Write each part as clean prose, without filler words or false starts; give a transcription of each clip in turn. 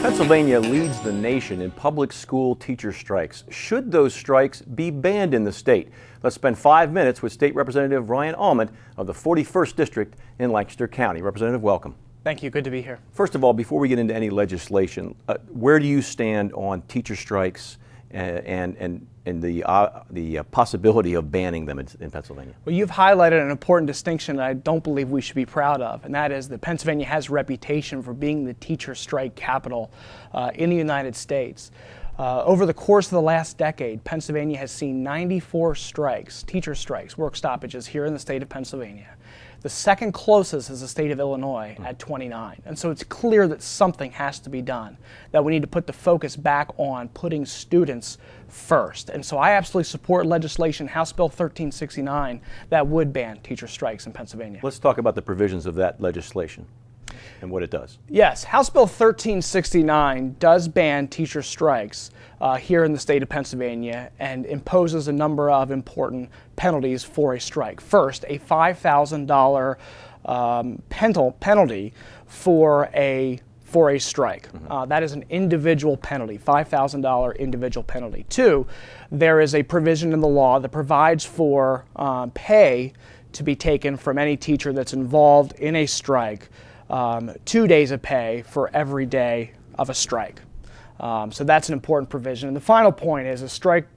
Pennsylvania leads the nation in public school teacher strikes. Should those strikes be banned in the state? Let's spend 5 minutes with State Representative Ryan Aument of the 41st District in Lancaster County. Representative, welcome. Thank you. Good to be here. First of all, before we get into any legislation, where do you stand on teacher strikes and the possibility of banning them in Pennsylvania? Well, you've highlighted an important distinction that I don't believe we should be proud of, and that is that Pennsylvania has a reputation for being the teacher strike capital in the United States. Over the course of the last decade, Pennsylvania has seen 94 strikes, teacher strikes, work stoppages here in the state of Pennsylvania. The second closest is the state of Illinois at 29. And so it's clear that something has to be done, that we need to put the focus back on putting students first. And so I absolutely support legislation, House Bill 1369, that would ban teacher strikes in Pennsylvania. Let's talk about the provisions of that legislation and what it does. Yes, House Bill 1369 does ban teacher strikes here in the state of Pennsylvania and imposes a number of important penalties for a strike. First, a $5,000 penalty for a strike. That is an individual penalty, $5,000 individual penalty. Two, there is a provision in the law that provides for pay to be taken from any teacher that's involved in a strike. 2 days of pay for every day of a strike. So that's an important provision. And the final point is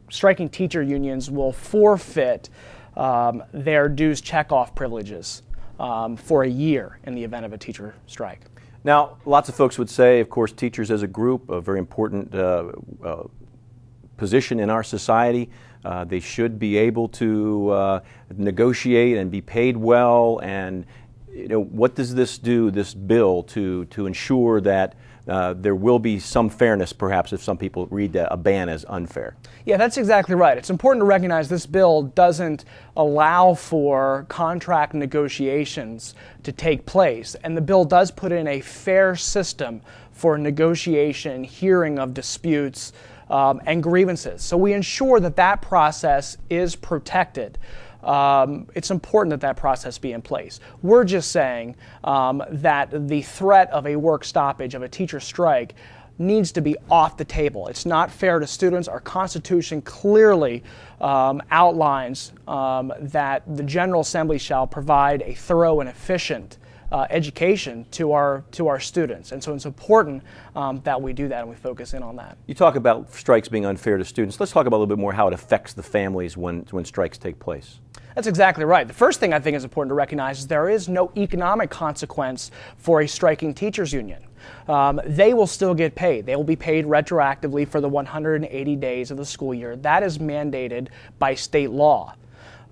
striking teacher unions will forfeit their dues checkoff privileges for a year in the event of a teacher strike. Now, lots of folks would say, of course, teachers as a group, a very important position in our society. They should be able to negotiate and be paid well. And what does this do, this bill, to ensure that there will be some fairness, perhaps, if some people read a ban as unfair? Yeah, that's exactly right. It's important to recognize this bill doesn't allow for contract negotiations to take place, and the bill does put in a fair system for negotiation, hearing of disputes, and grievances. So we ensure that that process is protected. It's important that that process be in place. We're just saying that the threat of a work stoppage, of a teacher strike, needs to be off the table. It's not fair to students. Our Constitution clearly outlines that the General Assembly shall provide a thorough and efficient education to our students, and so it's important that we do that and we focus in on that. You talk about strikes being unfair to students. Let's talk about a little bit more how it affects the families when strikes take place. That's exactly right. The first thing I think is important to recognize is there is no economic consequence for a striking teachers union. They will still get paid. They will be paid retroactively for the 180 days of the school year. That is mandated by state law.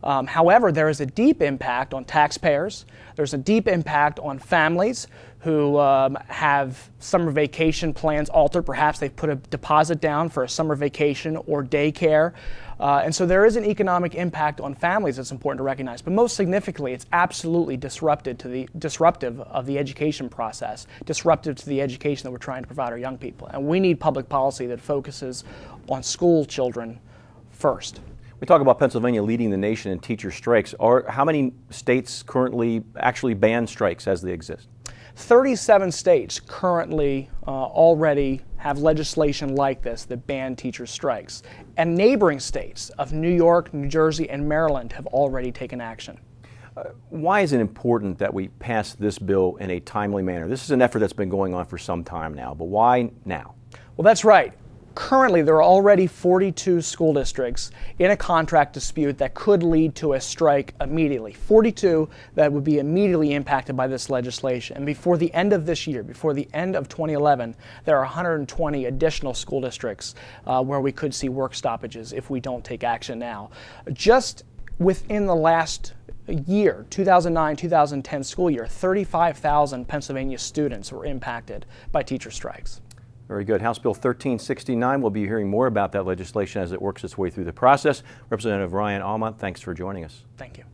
However, there is a deep impact on taxpayers. There's a deep impact on families who have summer vacation plans altered. Perhaps they've put a deposit down for a summer vacation or daycare. And so there is an economic impact on families that's important to recognize. But most significantly, it's absolutely disruptive of the education process, disruptive to the education that we're trying to provide our young people. And we need public policy that focuses on school children first. We talk about Pennsylvania leading the nation in teacher strikes. How many states currently actually ban strikes as they exist? 37 states currently already have legislation like this that ban teacher strikes. And neighboring states of New York, New Jersey, and Maryland have already taken action. Why is it important that we pass this bill in a timely manner? This is an effort that's been going on for some time now, but why now? Well, that's right. Currently, there are already 42 school districts in a contract dispute that could lead to a strike immediately. 42 that would be immediately impacted by this legislation. And before the end of this year, before the end of 2011, there are 120 additional school districts where we could see work stoppages if we don't take action now. Just within the last year, 2009-2010 school year, 35,000 Pennsylvania students were impacted by teacher strikes. Very good. House Bill 1369, we'll be hearing more about that legislation as it works its way through the process. Representative Ryan Aument, thanks for joining us. Thank you.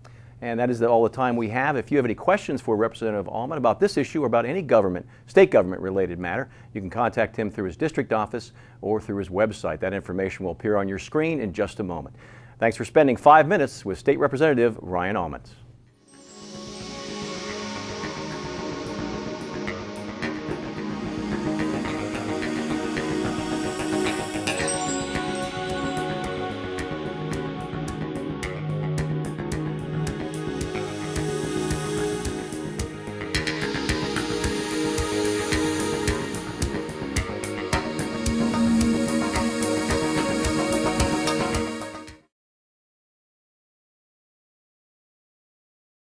And that is all the time we have. If you have any questions for Representative Aument about this issue or about any government, state government related matter, you can contact him through his district office or through his website. That information will appear on your screen in just a moment. Thanks for spending 5 minutes with State Representative Ryan Aument.